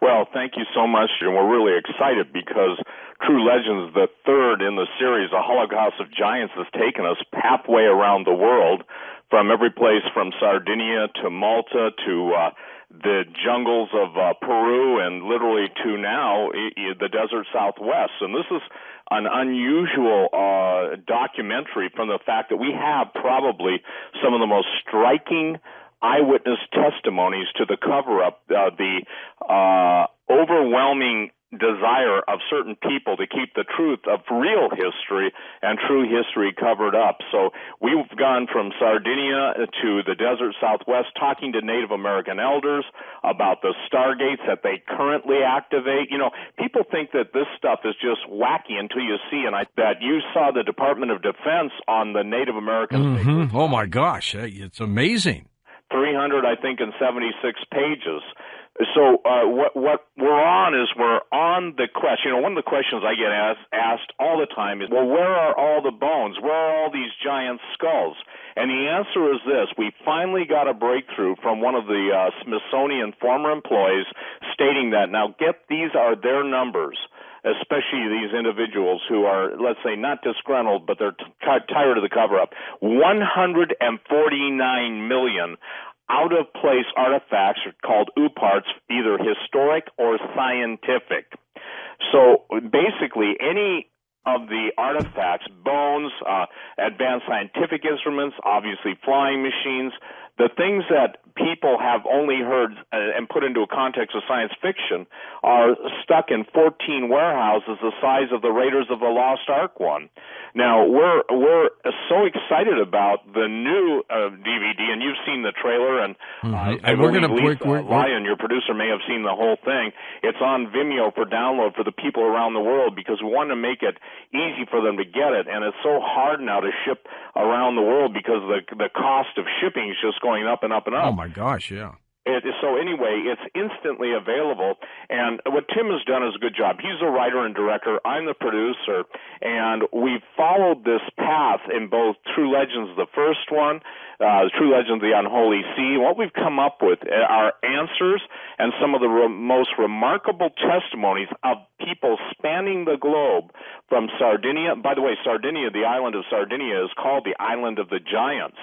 Well, thank you so much, and we're really excited because True Legends, the third in the series, A Holocaust of Giants, has taken us halfway around the world, from every place from Sardinia to Malta to the jungles of Peru, and literally to now the desert Southwest. And this is an unusual documentary from the fact that we have probably some of the most striking eyewitness testimonies to the cover-up, the overwhelming desire of certain people to keep the truth of real history and true history covered up. So we've gone from Sardinia to the desert Southwest, talking to Native American elders about the stargates that they currently activate. You know, people think that this stuff is just wacky until you see, and that you saw the Department of Defense on the Native American. Mm-hmm. Oh my gosh, it's amazing. 300, I think, and 76 pages. So what we're on is we're on the quest. You know, one of the questions I get asked all the time is, well, where are all the bones? Where are all these giant skulls? And the answer is this. We finally got a breakthrough from one of the Smithsonian former employees stating that, now these are their numbers, especially these individuals who are, let's say, not disgruntled, but they're tired of the cover-up. 149 million out-of-place artifacts are called UPARTs, either historic or scientific. So basically, any of the artifacts, bones, advanced scientific instruments, obviously flying machines, the things that people have only heard and put into a context of science fiction are stuck in 14 warehouses the size of the Raiders of the Lost Ark one. Now, we're so excited about the new DVD, and you've seen the trailer, and and we're going to Lion, your producer, may have seen the whole thing. It's on Vimeo for download for the people around the world because we want to make it easy for them to get it, and it's so hard now to ship around the world because the cost of shipping is just going up and up and up. Oh my gosh, yeah. So anyway, it's instantly available, and what Tim has done is a good job. He's the writer and director. I'm the producer, and we've followed this path in both True Legends, the first one, True Legends, the Unholy Sea. What we've come up with are answers and some of the most remarkable testimonies of people spanning the globe from Sardinia. By the way, Sardinia, the island of Sardinia, is called the Island of the Giants.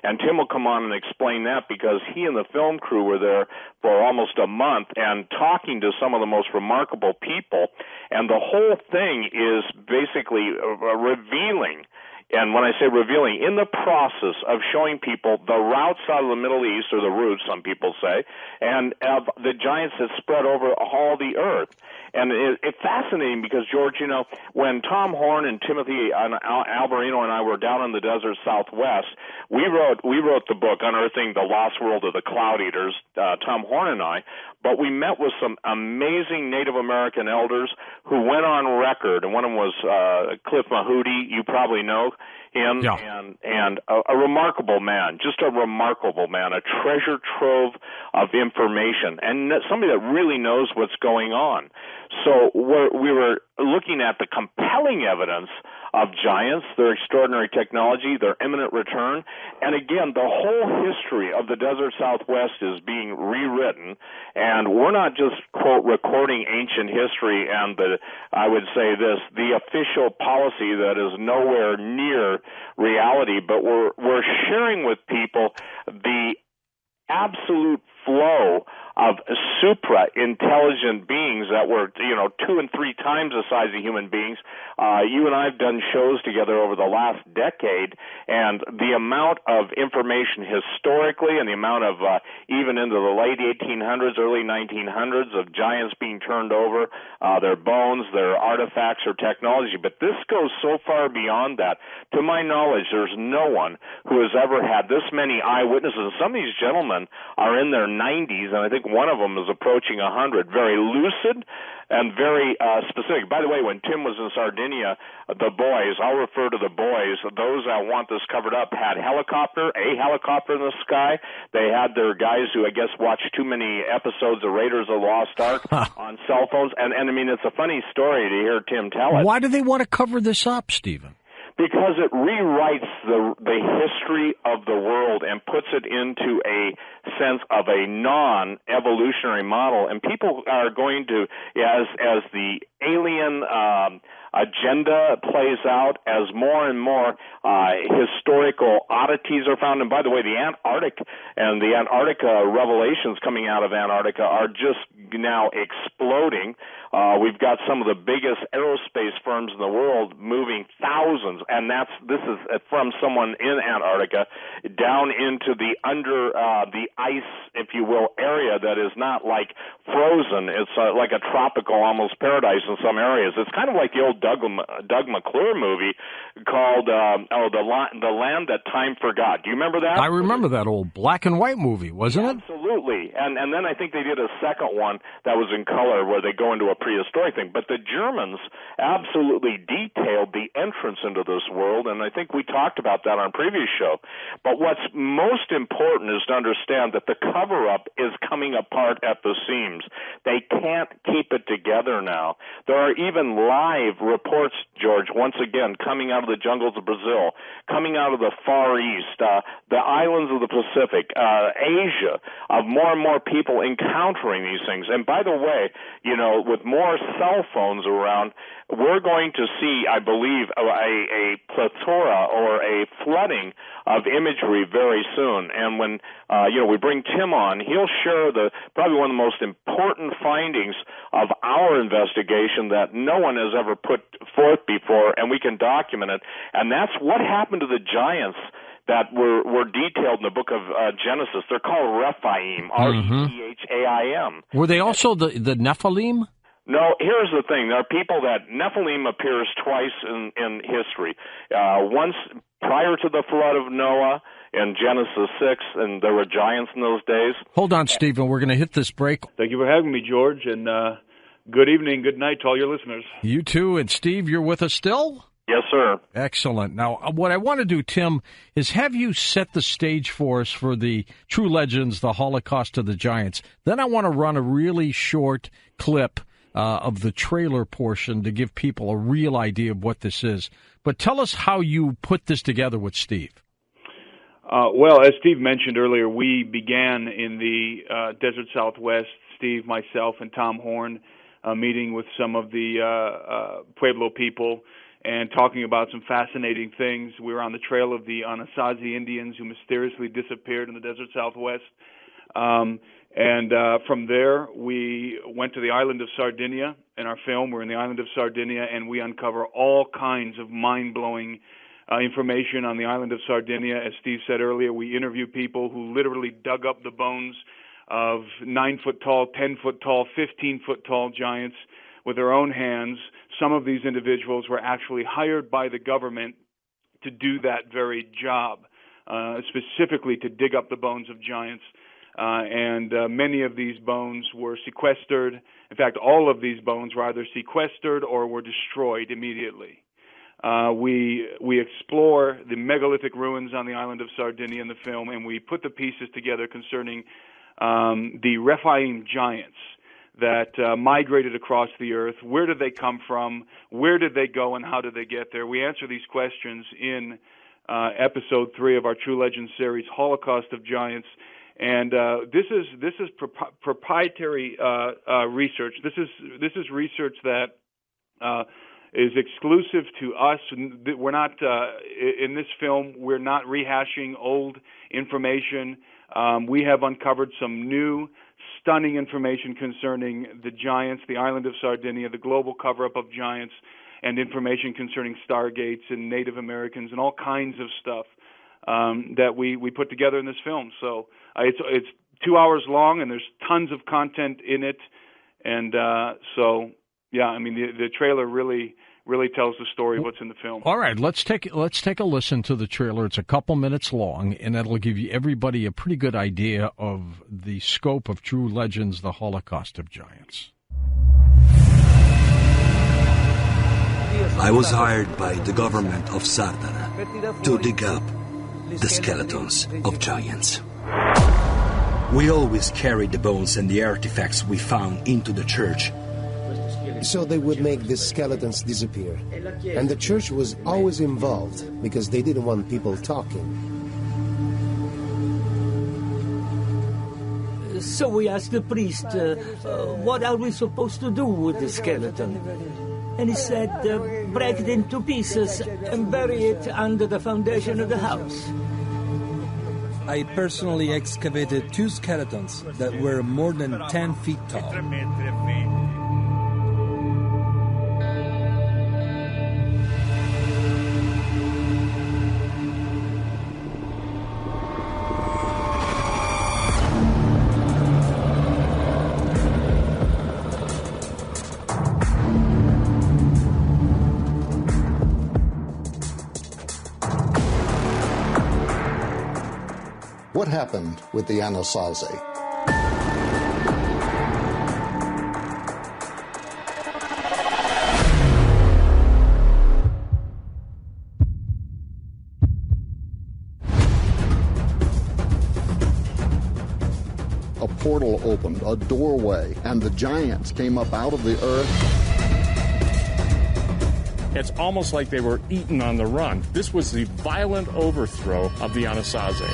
And Tim will come on and explain that because he and the film crew were there for almost a month and talking to some of the most remarkable people. And the whole thing is basically revealing. And when I say revealing, in the process of showing people the routes out of the Middle East, or the roots, some people say, and of the giants that spread over all the earth. And it's fascinating because, George, you know, when Tom Horn and Timothy Alberino and I were down in the desert Southwest, we wrote the book Unearthing the Lost World of the Cloud Eaters, Tom Horn and I, but we met with some amazing Native American elders who went on record, and one of them was Cliff Mahooty, you probably know him, yeah. and a remarkable man, just a remarkable man, a treasure trove of information, and somebody that really knows what's going on. So we were looking at the compelling evidence of giants, their extraordinary technology, their imminent return, and again, the whole history of the desert Southwest is being rewritten, and we're not just, quote, recording ancient history and I would say this, the official policy that is nowhere near reality, but we're sharing with people the absolute flow of supra-intelligent beings that were, 2 and 3 times the size of human beings. You and I have done shows together over the last decade, and the amount of information historically and the amount of, even into the late 1800s, early 1900s, of giants being turned over, their bones, their artifacts, or technology. But this goes so far beyond that. To my knowledge, there's no one who has ever had this many eyewitnesses. Some of these gentlemen are in their 90s, and I think one of them is approaching 100, very lucid and very specific. By the way, when Tim was in Sardinia, the boys, I'll refer to the boys, those that want this covered up, had a helicopter in the sky. They had their guys who, I guess, watched too many episodes of Raiders of the Lost Ark on cell phones. And I mean, it's a funny story to hear Tim tell it. Why do they want to cover this up, Stephen? Because it rewrites the history of the world and puts it into a sense of a non-evolutionary model. And people are going to, as the alien agenda plays out, as more and more historical oddities are found. And by the way, the Antarctic and the Antarctica revelations coming out of Antarctica are just now exploding. We've got some of the biggest aerospace firms in the world moving thousands, and this is from someone in Antarctica down into the under the ice, if you will, area that is not like frozen. It's like a tropical, almost paradise in some areas. It's kind of like the old Doug McClure movie called The Land That Time Forgot. Do you remember that? I remember that old black and white movie, wasn't it? Absolutely. And then I think they did a second one that was in color where they go into a prehistoric thing. But the Germans absolutely detailed the entrance into this world, and I think we talked about that on a previous show. But what's most important is to understand that the cover-up is coming apart at the seams. They can't keep it together now. There are even live reports, George, once again, coming out of the jungles of Brazil, coming out of the Far East, the islands of the Pacific, Asia, of more and more people encountering these things. And by the way, with more cell phones around, we're going to see, I believe, a plethora or a flooding of imagery very soon. And when we bring Tim on, he'll share probably one of the most important findings of our investigation that no one has ever put forth before, and we can document it. And that's what happened to the giants that were detailed in the book of Genesis. They're called Rephaim, R-E-P-H-A-I-M. Were they also the Nephilim? No, here's the thing. There are people that Nephilim appears twice in history. Once prior to the flood of Noah in Genesis 6, and there were giants in those days. Hold on, Stephen. We're going to hit this break. Thank you for having me, George, and good evening, good night to all your listeners. You too. And Steve, you're with us still? Yes, sir. Excellent. Now, what I want to do, Tim, is have you set the stage for us for the True Legends, the Holocaust of the Giants. Then I want to run a really short clip of the trailer portion to give people a real idea of what this is. But tell us how you put this together with Steve. Well, as Steve mentioned earlier, we began in the Desert Southwest, Steve, myself, and Tom Horn, meeting with some of the Pueblo people and talking about some fascinating things. We were on the trail of the Anasazi Indians who mysteriously disappeared in the Desert Southwest. And from there, we went to the island of Sardinia. In our film, we're in the island of Sardinia, and we uncover all kinds of mind-blowing information on the island of Sardinia. As Steve said earlier, we interview people who literally dug up the bones of 9-foot-tall, 10-foot-tall, 15-foot-tall giants with their own hands. Some of these individuals were actually hired by the government to do that very job, specifically to dig up the bones of giants. And many of these bones were sequestered. In fact, all of these bones were either sequestered or were destroyed immediately. We explore the megalithic ruins on the island of Sardinia in the film, and we put the pieces together concerning the Rephaim giants that migrated across the earth. Where did they come from? Where did they go, and how did they get there? We answer these questions in episode 3 of our True Legends series, Holocaust of Giants. And this is proprietary research. This is research that is exclusive to us. We're not in this film. We're not rehashing old information. We have uncovered some new, stunning information concerning the giants, the island of Sardinia, the global cover-up of giants, and information concerning stargates and Native Americans and all kinds of stuff that we put together in this film. So it's 2 hours long, and there's tons of content in it. And so, yeah, I mean, the trailer really tells the story of what's in the film. All right, let's take a listen to the trailer. It's a couple minutes long, and that'll give you everybody a pretty good idea of the scope of True Legends, the Holocaust of Giants. I was hired by the government of Sardara to dig up the skeletons of giants. We always carried the bones and the artifacts we found into the church so they would make the skeletons disappear. And the church was always involved because they didn't want people talking. So we asked the priest, what are we supposed to do with the skeleton? And he said, break it into pieces and bury it under the foundation of the house. I personally excavated 2 skeletons that were more than 10 feet tall. What happened with the Anasazi? A portal opened, a doorway, and the giants came up out of the earth. It's almost like they were eaten on the run. This was the violent overthrow of the Anasazi.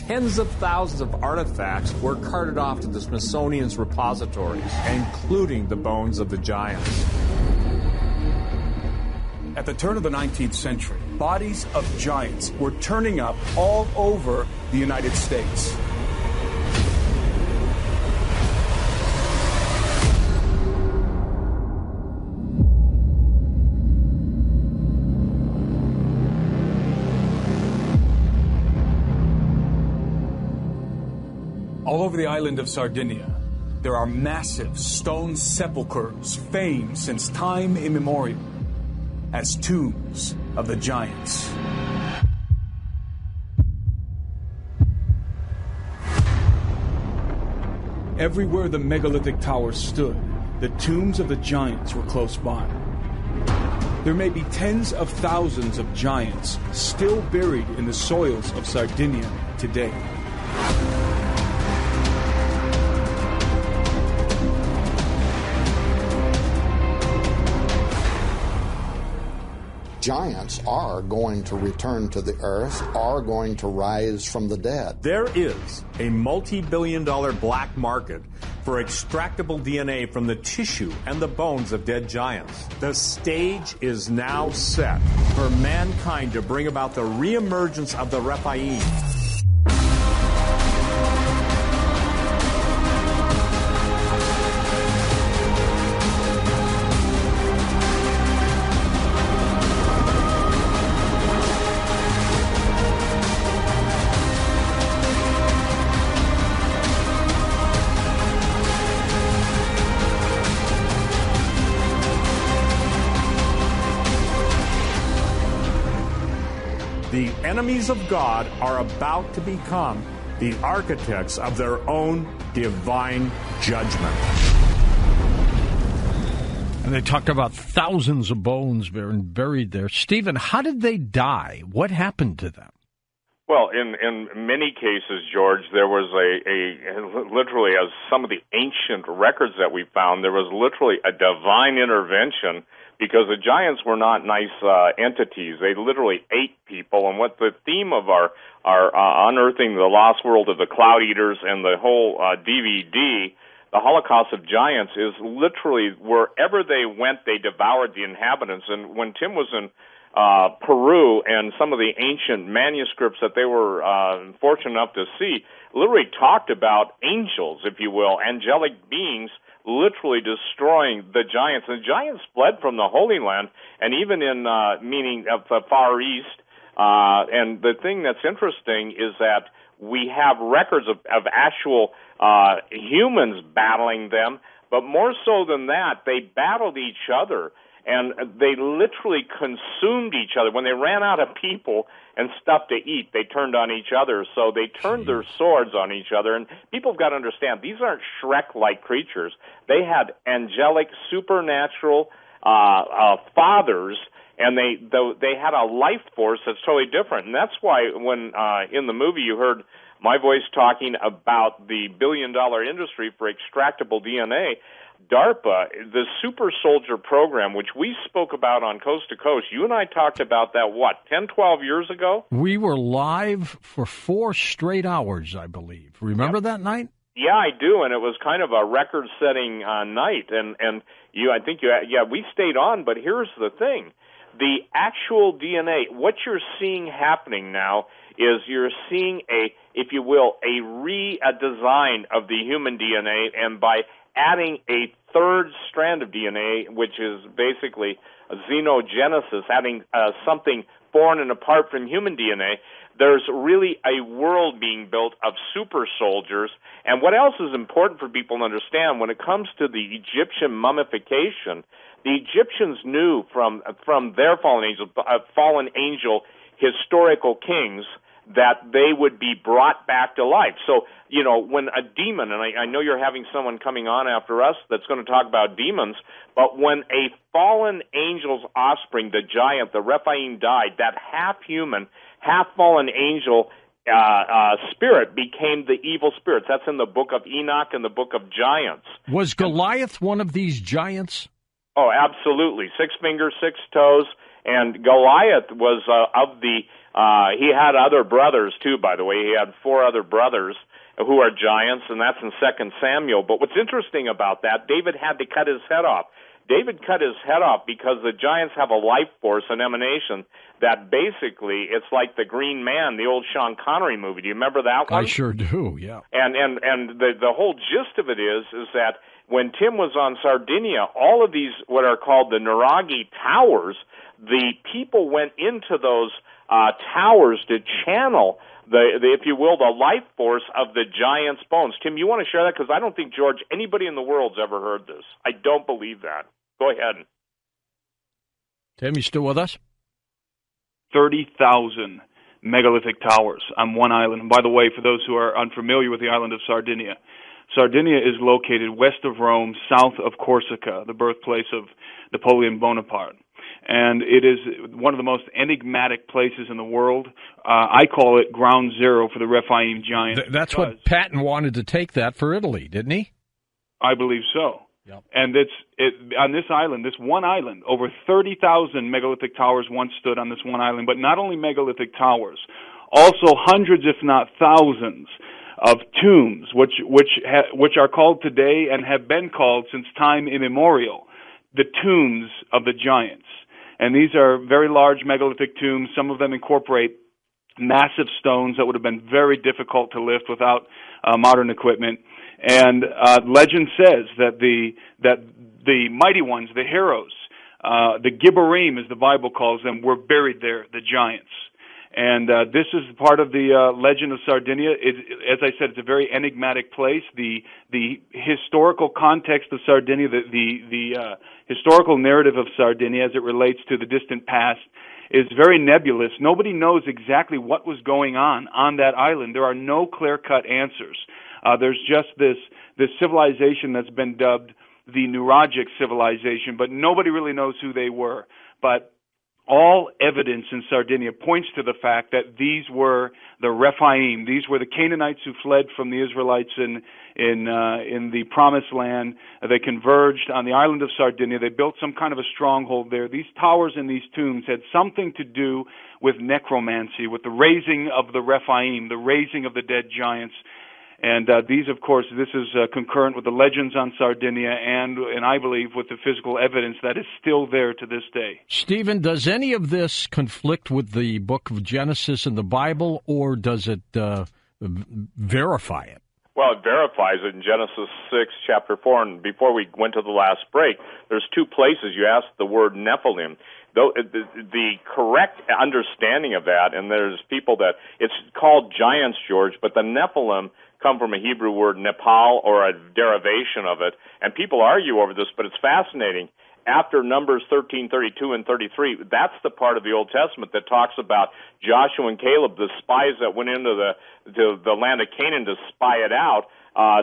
Tens of thousands of artifacts were carted off to the Smithsonian's repositories, including the bones of the giants. At the turn of the 19th century, bodies of giants were turning up all over the United States. All over the island of Sardinia, there are massive stone sepulchres famed since time immemorial as tombs of the giants. Everywhere the megalithic towers stood, the tombs of the giants were close by. There may be tens of thousands of giants still buried in the soils of Sardinia today. Giants are going to return to the earth, are going to rise from the dead. There is a multi-billion-dollar black market for extractable DNA from the tissue and the bones of dead giants. The stage is now set for mankind to bring about the reemergence of the Rephaim. The enemies of God are about to become the architects of their own divine judgment. And they talk about thousands of bones buried there. Stephen, how did they die? What happened to them? Well, in many cases, George, there was a literally, as some of the ancient records that we found, there was literally a divine intervention, because the giants were not nice entities. They literally ate people. And what the theme of our Unearthing the Lost World of the Cloud Eaters and the whole DVD, the Holocaust of Giants, is literally wherever they went, they devoured the inhabitants. And when Tim was in Peru, and some of the ancient manuscripts that they were fortunate enough to see literally talked about angels, if you will, angelic beings, literally destroying the giants. And the giants fled from the Holy Land, and even in meaning of the Far East. And the thing that's interesting is that we have records of actual humans battling them, but more so than that, they battled each other. And they literally consumed each other. When they ran out of people and stuff to eat, they turned on each other. So they turned their swords on each other. And people have got to understand, these aren't Shrek-like creatures. They had angelic, supernatural fathers, and they had a life force that's totally different. And that's why when in the movie you heard my voice talking about the billion-dollar industry for extractable DNA. DARPA, the Super Soldier program, which we spoke about on Coast to Coast, you and I talked about that, 10, 12 years ago? We were live for 4 straight hours, I believe. Remember that night? Yeah, I do, and it was kind of a record-setting night, and we stayed on, but here's the thing. The actual DNA, what you're seeing happening now is you're seeing a redesign of the human DNA, and by adding a third strand of DNA, which is basically a xenogenesis, adding something foreign and apart from human DNA, there's really a world being built of super soldiers. And what else is important for people to understand when it comes to the Egyptian mummification, the Egyptians knew from their fallen angel historical kings that they would be brought back to life. So, when a demon, and I know you're having someone coming on after us that's going to talk about demons, but when a fallen angel's offspring, the giant, the Rephaim, died, that half-human, half-fallen angel spirit became the evil spirits. That's in the book of Enoch and the book of Giants. Was Goliath one of these giants? Oh, absolutely. 6 fingers, 6 toes. And Goliath was he had other brothers, too, by the way. He had 4 other brothers who are giants, and that's in 2 Samuel. But what's interesting about that, David had to cut his head off. David cut his head off because the giants have a life force, an emanation, that basically it's like the Green Man, the old Sean Connery movie. Do you remember that one? I sure do, yeah. And the whole gist of it is that when Tim was on Sardinia, all of these, what are called the Nuraghi Towers, the people went into those towers to channel the, if you will, the life force of the giant's bones. Tim, you want to share that? Because I don't think, George, anybody in the world's ever heard this. I don't believe that. Go ahead. Tim, you still with us? 30,000 megalithic towers on one island. And by the way, for those who are unfamiliar with the island of Sardinia, Sardinia is located west of Rome, south of Corsica, the birthplace of Napoleon Bonaparte. And it is one of the most enigmatic places in the world. I call it ground zero for the Rephaim giants. That's what Patton wanted to take that for Italy, didn't he? I believe so. Yep. And on this island, this one island, over 30,000 megalithic towers once stood on this one island. But not only megalithic towers, also hundreds, if not thousands, of tombs, which are called today and have been called since time immemorial, the tombs of the giants. And these are very large megalithic tombs. Some of them incorporate massive stones that would have been very difficult to lift without modern equipment. And legend says that the mighty ones, the heroes, the Gibborim, as the Bible calls them, were buried there, the giants. And this is part of the legend of Sardinia. As I said, it's a very enigmatic place. The historical context of Sardinia, the historical narrative of Sardinia as it relates to the distant past, is very nebulous. Nobody knows exactly what was going on that island. There are no clear-cut answers. There's just this civilization that's been dubbed the Nuragic civilization, but nobody really knows who they were. But all evidence in Sardinia points to the fact that these were the Rephaim. These were the Canaanites who fled from the Israelites in the Promised Land. They converged on the island of Sardinia. They built some kind of a stronghold there. These towers and these tombs had something to do with necromancy, with the raising of the Rephaim, the raising of the dead giants. And these, of course, this is concurrent with the legends on Sardinia and I believe with the physical evidence that is still there to this day. Stephen, does any of this conflict with the book of Genesis in the Bible, or does it verify it? Well, it verifies it in Genesis 6, chapter 4. And before we went to the last break, there's 2 places you asked the word Nephilim. Though the correct understanding of that, and there's people that it's called giants, George, but the Nephilim come from a Hebrew word Nepal, or a derivation of it, and people argue over this, but it's fascinating. After Numbers 13, 32, and 33, that's the part of the Old Testament that talks about Joshua and Caleb, the spies that went into the land of Canaan to spy it out.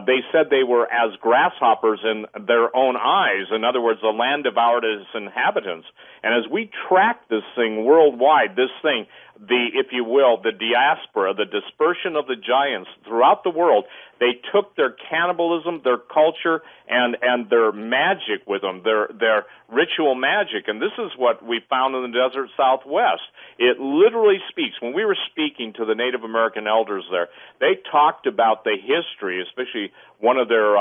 They said they were as grasshoppers in their own eyes. In other words, the land devoured its inhabitants. And as we track this thing worldwide, if you will, the diaspora, the dispersion of the giants throughout the world, they took their cannibalism, their culture, and their magic with them, their ritual magic. And this is what we found in the desert Southwest. It literally speaks. When we were speaking to the Native American elders there, they talked about the history, especially one of their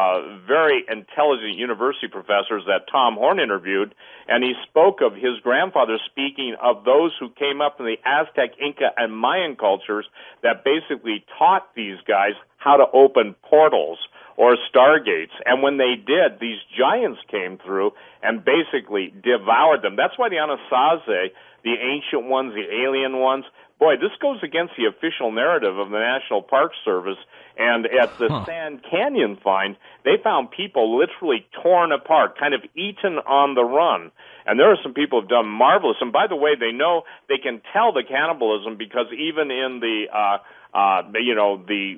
very intelligent university professors that Tom Horn interviewed, and he spoke of his grandfather speaking of those who came up in the Aztec, Inca, and Mayan cultures that basically taught these guys how to open portals or stargates. And when they did, these giants came through and basically devoured them. That's why the Anasazi, the ancient ones, the alien ones, boy, this goes against the official narrative of the National Park Service. And at the Sand Canyon find, they found people literally torn apart, kind of eaten on the run. And there are some people who have done marvelous. And by the way, they can tell the cannibalism because even in the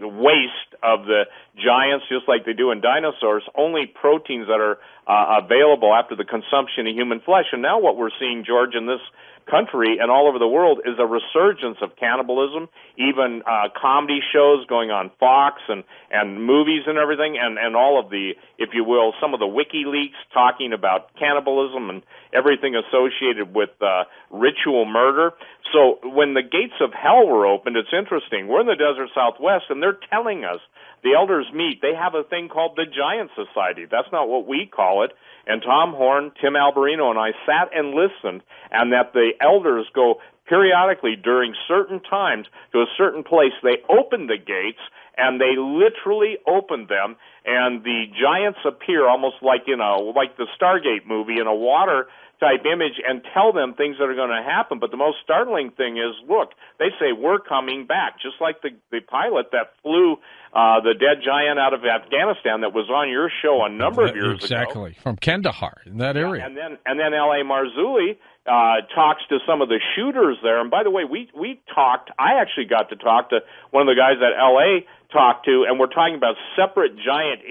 waste of the giants, just like they do in dinosaurs, only proteins that are available after the consumption of human flesh. And now what we're seeing, George, in this country and all over the world is a resurgence of cannibalism, even comedy shows going on Fox and movies and everything, and all of the, if you will, some of the WikiLeaks talking about cannibalism and everything associated with ritual murder. So when the gates of hell were opened, it's interesting. We're in the desert Southwest, and they're telling us, the elders meet, they have a thing called the Giant Society. That's not what we call it. And Tom Horn, Tim Alberino, and I sat and listened, and that the elders go periodically during certain times to a certain place. They open the gates, and they literally open them, and the giants appear almost like like the Stargate movie in a water type image and tell them things that are going to happen. But the most startling thing is, look, they say, we're coming back, just like the pilot that flew the dead giant out of Afghanistan that was on your show a number of years ago. Exactly, from Kandahar, in that area. And then L.A. Marzulli talks to some of the shooters there. And by the way, I actually got to talk to one of the guys that L.A. talked to, and we're talking about separate giants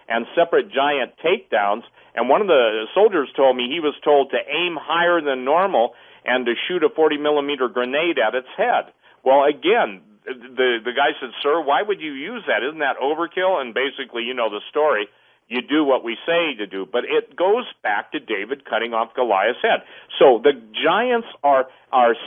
and separate giant takedowns. And one of the soldiers told me he was told to aim higher than normal and to shoot a 40-millimeter grenade at its head. Well, again, the guy said, sir, why would you use that? Isn't that overkill? And basically, you know the story. You do what we say to do. But it goes back to David cutting off Goliath's head. So the giants are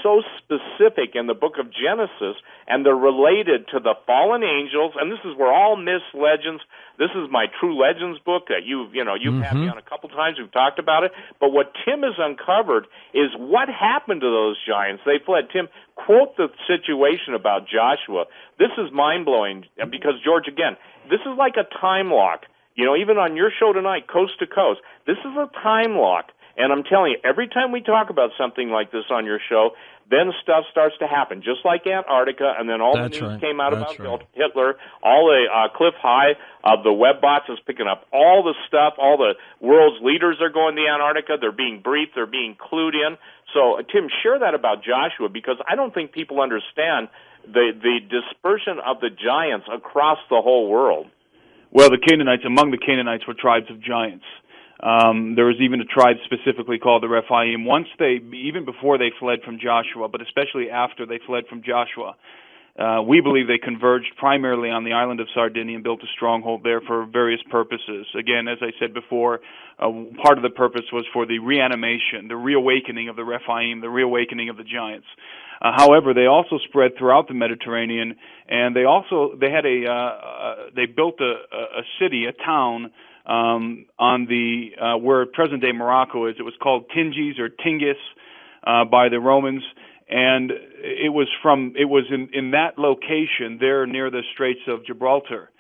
so specific in the book of Genesis, and they're related to the fallen angels. And this is where all myths, legends, this is my True Legends book that you've had me on a couple times. We've talked about it. But what Tim has uncovered is what happened to those giants. They fled. Tim, quote the situation about Joshua. This is mind-blowing because, George, again, this is like a time lock. You know, even on your show tonight, Coast to Coast, this is a time lock. And I'm telling you, every time we talk about something like this on your show, then stuff starts to happen, just like Antarctica, and then all the news came out about Hitler, all the Cliff High of the Webbots is picking up all the stuff, all the world's leaders are going to Antarctica, they're being briefed, they're being clued in. So, Tim, share that about Joshua, because I don't think people understand the dispersion of the giants across the whole world. Well, among the Canaanites were tribes of giants. There was even a tribe specifically called the Rephaim. Even before they fled from Joshua, but especially after they fled from Joshua, we believe they converged primarily on the island of Sardinia and built a stronghold there for various purposes. Again, as I said before, part of the purpose was for the reanimation, the reawakening of the Rephaim, the reawakening of the giants. However, they also spread throughout the Mediterranean, and they built a city, a town, on the where present-day Morocco is. It was called Tingis or Tingis by the Romans, and it was in that location there near the Straits of Gibraltar,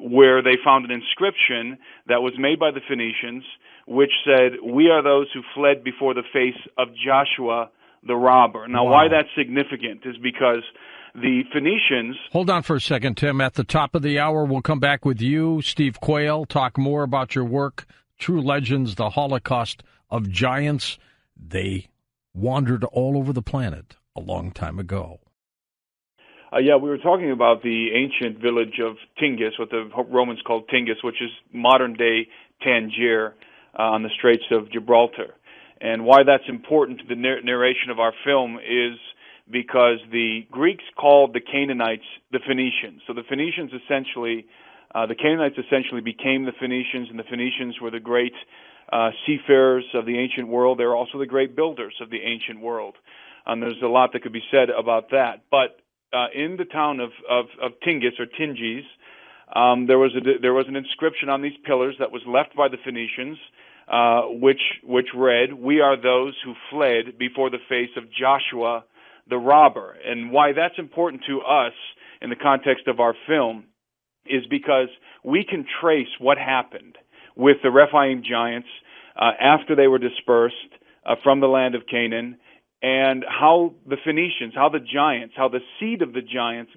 where they found an inscription that was made by the Phoenicians, which said, "We are those who fled before the face of Joshua the robber." Now, why that's significant is because the Phoenicians... Hold on for a second, Tim. At the top of the hour, we'll come back with you, Steve Quayle, talk more about your work, True Legends, the Holocaust of Giants. They wandered all over the planet a long time ago. We were talking about the ancient village of Tingis, what the Romans called Tingis, which is modern-day Tangier. on the Straits of Gibraltar. And why that's important to the narration of our film is because the Greeks called the Canaanites the Phoenicians. So the Phoenicians essentially, the Canaanites essentially became the Phoenicians, and the Phoenicians were the great seafarers of the ancient world. They're also the great builders of the ancient world. There's a lot that could be said about that. But in the town of Tingis or Tingis, there was an inscription on these pillars that was left by the Phoenicians, which read, "We are those who fled before the face of Joshua the robber." And why that's important to us in the context of our film is because we can trace what happened with the Rephaim giants after they were dispersed from the land of Canaan, and how the Phoenicians, how the giants, how the seed of the giants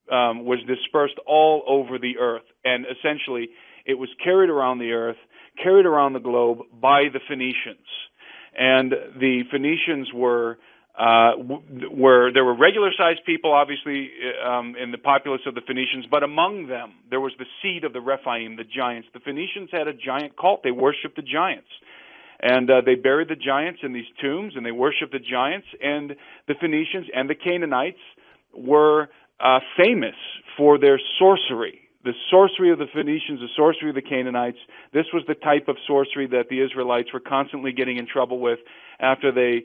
was dispersed all over the earth. And essentially, it was carried around the earth, carried around the globe by the Phoenicians. And the Phoenicians were there were regular-sized people, obviously, in the populace of the Phoenicians, but among them, there was the seed of the Rephaim, the giants. The Phoenicians had a giant cult. They worshipped the giants. And they buried the giants in these tombs, and they worshipped the giants. And the Phoenicians and the Canaanites were famous for their sorcery. The sorcery of the Phoenicians, the sorcery of the Canaanites, this was the type of sorcery that the Israelites were constantly getting in trouble with after they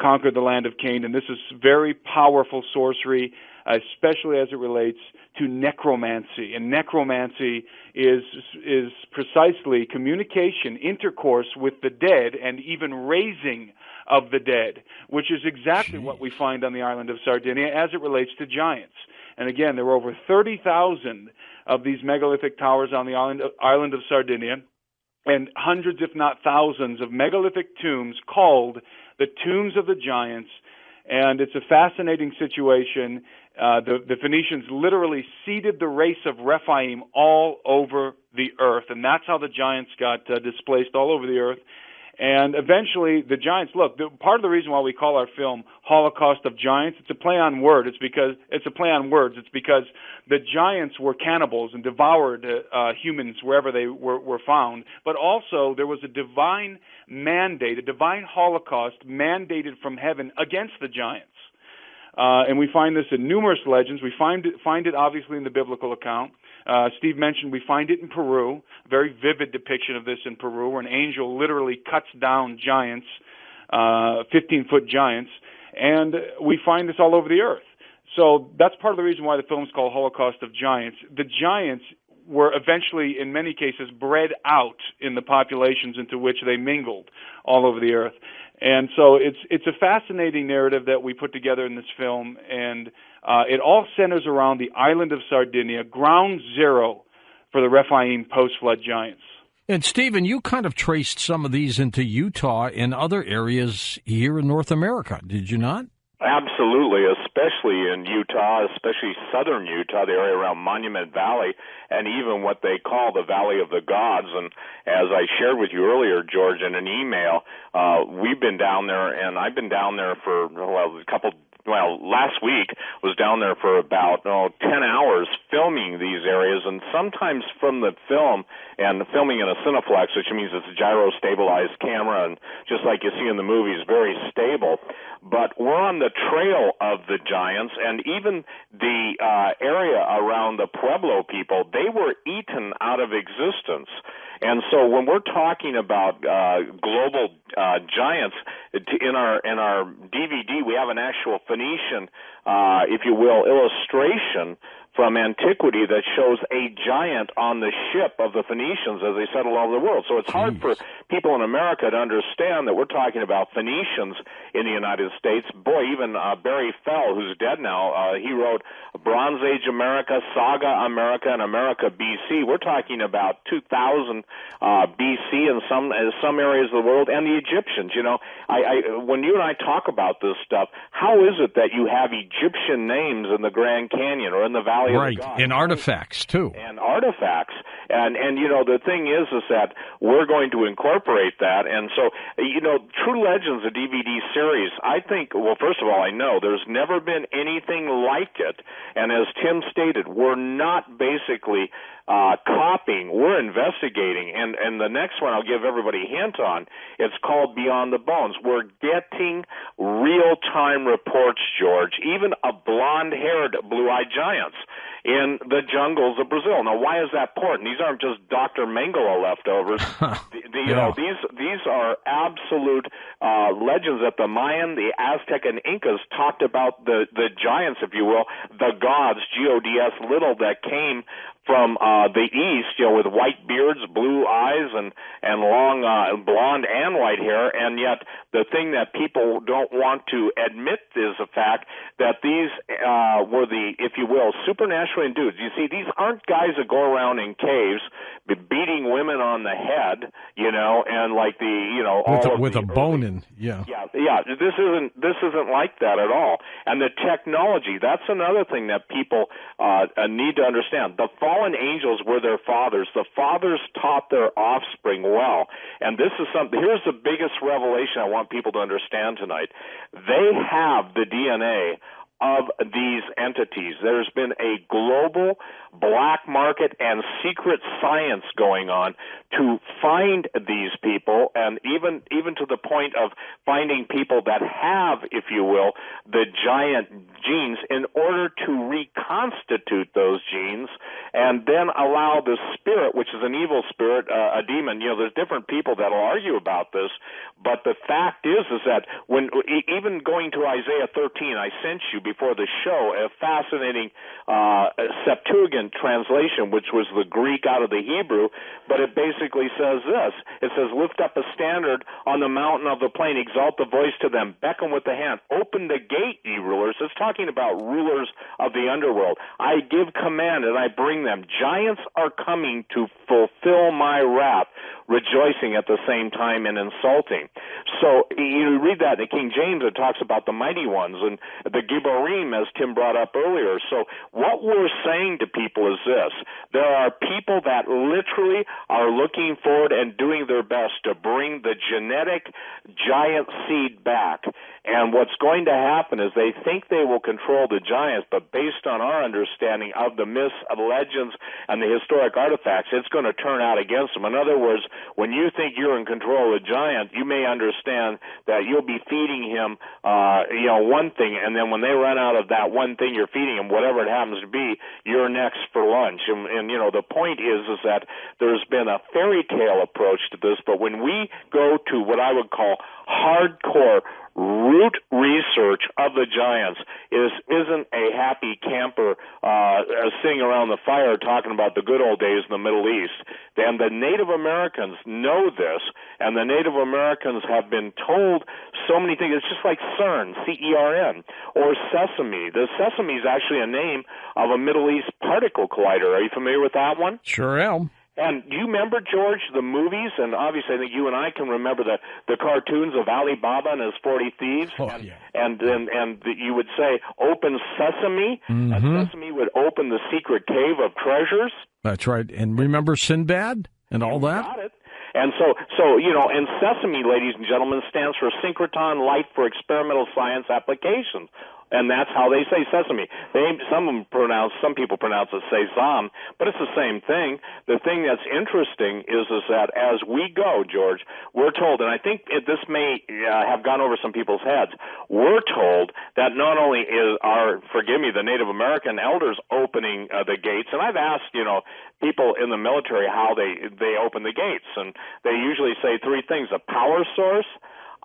conquered the land of Canaan. This is very powerful sorcery, especially as it relates to necromancy. And necromancy is precisely communication, intercourse with the dead, and even raising of the dead, which is exactly what we find on the island of Sardinia as it relates to giants. And again, there were over 30,000 of these megalithic towers on the island of Sardinia, and hundreds, if not thousands, of megalithic tombs called the Tombs of the Giants. And it's a fascinating situation. The Phoenicians literally seeded the race of Rephaim all over the earth, and that's how the giants got displaced all over the earth. And eventually, the giants. Look, part of the reason why we call our film "Holocaust of Giants," it's a play on word. It's because the giants were cannibals and devoured humans wherever they were found. But also, there was a divine mandate, a divine Holocaust mandated from heaven against the giants. And we find this in numerous legends. We find it obviously in the biblical account. Steve mentioned we find it in Peru, a very vivid depiction of this in Peru, where an angel literally cuts down giants, 15-foot giants, and we find this all over the earth. So that's part of the reason why the film is called Holocaust of Giants. The giants were eventually, in many cases, bred out in the populations into which they mingled all over the earth. And so it's a fascinating narrative that we put together in this film, and it all centers around the island of Sardinia, ground zero for the Rephaim post-flood giants. And, Stephen, you kind of traced some of these into Utah and other areas here in North America, did you not? Absolutely, especially in Utah, especially southern Utah, the area around Monument Valley, and even what they call the Valley of the Gods. And as I shared with you earlier, George, in an email, we've been down there, and I've been down there for, last week was down there for about 10 hours filming these areas, and sometimes from the film, and filming in a Cineplex, which means it's a gyro-stabilized camera, and just like you see in the movies, very stable. But we're on the trail of the giants, and even the area around the Pueblo people, they were eaten out of existence. And so when we're talking about global giants, in our DVD, we have an actual Phoenician, if you will, illustration from antiquity that shows a giant on the ship of the Phoenicians as they settled all over the world. So it's hard for people in America to understand that we're talking about Phoenicians in the United States. Boy, even Barry Fell, who's dead now, he wrote Bronze Age America, Saga America, and America BC. We're talking about 2000 BC in some areas of the world, and the Egyptians. You know, when you and I talk about this stuff, how is it that you have Egyptian names in the Grand Canyon or in the Valley of the Gods? And artifacts, too. And artifacts. And the thing is that we're going to incorporate that. And so, True Legends, a DVD series, I think, well, first of all, I know there's never been anything like it. And as Tim stated, we're not basically copying, we're investigating. And the next one I'll give everybody a hint on, it's called Beyond the Bones. We're getting real-time reports, George, even of blonde-haired blue-eyed giants in the jungles of Brazil. Now, why is that important? These aren't just Dr. Mengele leftovers. These are absolute legends that the Mayan, the Aztec, and Incas talked about the giants, if you will, the gods, G-O-D-S, little, that came from the east, with white beards, blue eyes, and long blonde and white hair. And yet the thing that people don't want to admit is the fact that these were the, if you will, supernaturally endued. You see, these aren't guys that go around in caves beating women on the head, and like with a bone in, yeah. This isn't like that at all. And the technology, that's another thing that people need to understand. The fallen angels were their fathers. The fathers taught their offspring well. And this is something, here's the biggest revelation I want people to understand tonight. They have the DNA of these entities. There's been a global black market and secret science going on to find these people, and even to the point of finding people that have, if you will, the giant genes in order to reconstitute those genes and then allow the spirit, which is an evil spirit, a demon. There's different people that will argue about this, but the fact is that when even going to Isaiah 13, I sent you before the show a fascinating Septuagint translation, which was the Greek out of the Hebrew, but it basically says this. It says, lift up a standard on the mountain of the plain, exalt the voice to them, beckon with the hand, open the gate, ye rulers. It's talking about rulers of the underworld. I give command and I bring them. Giants are coming to fulfill my wrath, rejoicing at the same time and insulting. So you read that in the King James, it talks about the mighty ones and the Gibborim, as Tim brought up earlier. So what we're saying to people is this. There are people that literally are looking forward and doing their best to bring the genetic giant seed back. And what's going to happen is they think they will control the giants, but based on our understanding of the myths, of legends, and the historic artifacts, it's going to turn out against them. In other words, when you think you're in control of the giant, you may understand that you'll be feeding him, one thing, and then when they run out of that one thing you're feeding him, whatever it happens to be, you're next for lunch. And the point is that there's been a fairy tale approach to this, but when we go to what I would call hardcore root research of the giants, isn't a happy camper sitting around the fire talking about the good old days in the Middle East. And the Native Americans know this, and the Native Americans have been told so many things. It's just like CERN, C-E-R-N, or Sesame. The Sesame is actually a name of a Middle East particle collider. Are you familiar with that one? Sure am. And do you remember, George, the movies? And obviously, I think you and I can remember the cartoons of Ali Baba and his 40 Thieves. Oh, and, yeah. and you would say, open sesame, and sesame would open the secret cave of treasures. That's right. And remember Sinbad and all that? Got it. And so and SESAME, ladies and gentlemen, stands for Synchrotron Light for Experimental Science Applications. And that's how they say sesame. Some people pronounce it sesame, but it's the same thing. The thing that's interesting is that as we go, George, we're told, and I think this may have gone over some people's heads, we're told that not only the Native American elders opening the gates, and I've asked, people in the military how they open the gates, and they usually say three things: a power source,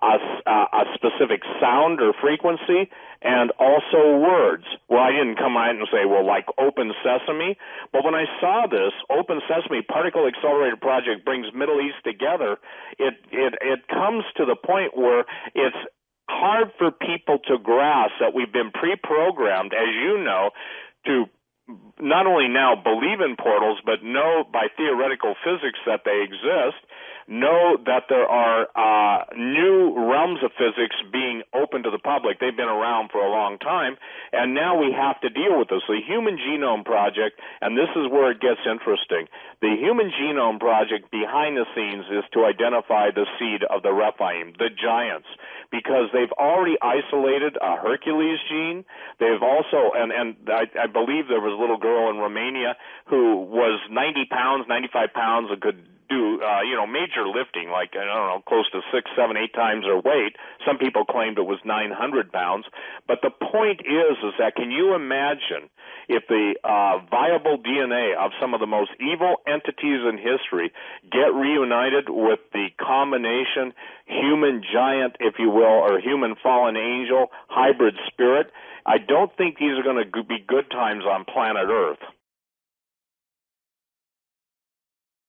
a specific sound or frequency, and also words. Well, I didn't come out and say, like Open Sesame, but when I saw this, Open Sesame Particle Accelerator Project brings Middle East together, it comes to the point where it's hard for people to grasp that we've been pre-programmed, as you know, to not only now believe in portals, but know by theoretical physics that they exist. know that there are new realms of physics being open to the public. They've been around for a long time, and now we have to deal with this. The Human Genome Project, and this is where it gets interesting, the Human Genome Project behind the scenes is to identify the seed of the Rephaim, the giants, because they've already isolated a Hercules gene. They've also, and I believe there was a little girl in Romania who was 90 pounds, 95 pounds, and could do, major lifting, like, I don't know, close to 6, 7, 8 times her weight. Some people claimed it was 900 pounds. But the point is that can you imagine if the viable DNA of some of the most evil entities in history get reunited with the combination human giant, if you will, or human fallen angel hybrid spirit? I don't think these are going to be good times on planet Earth.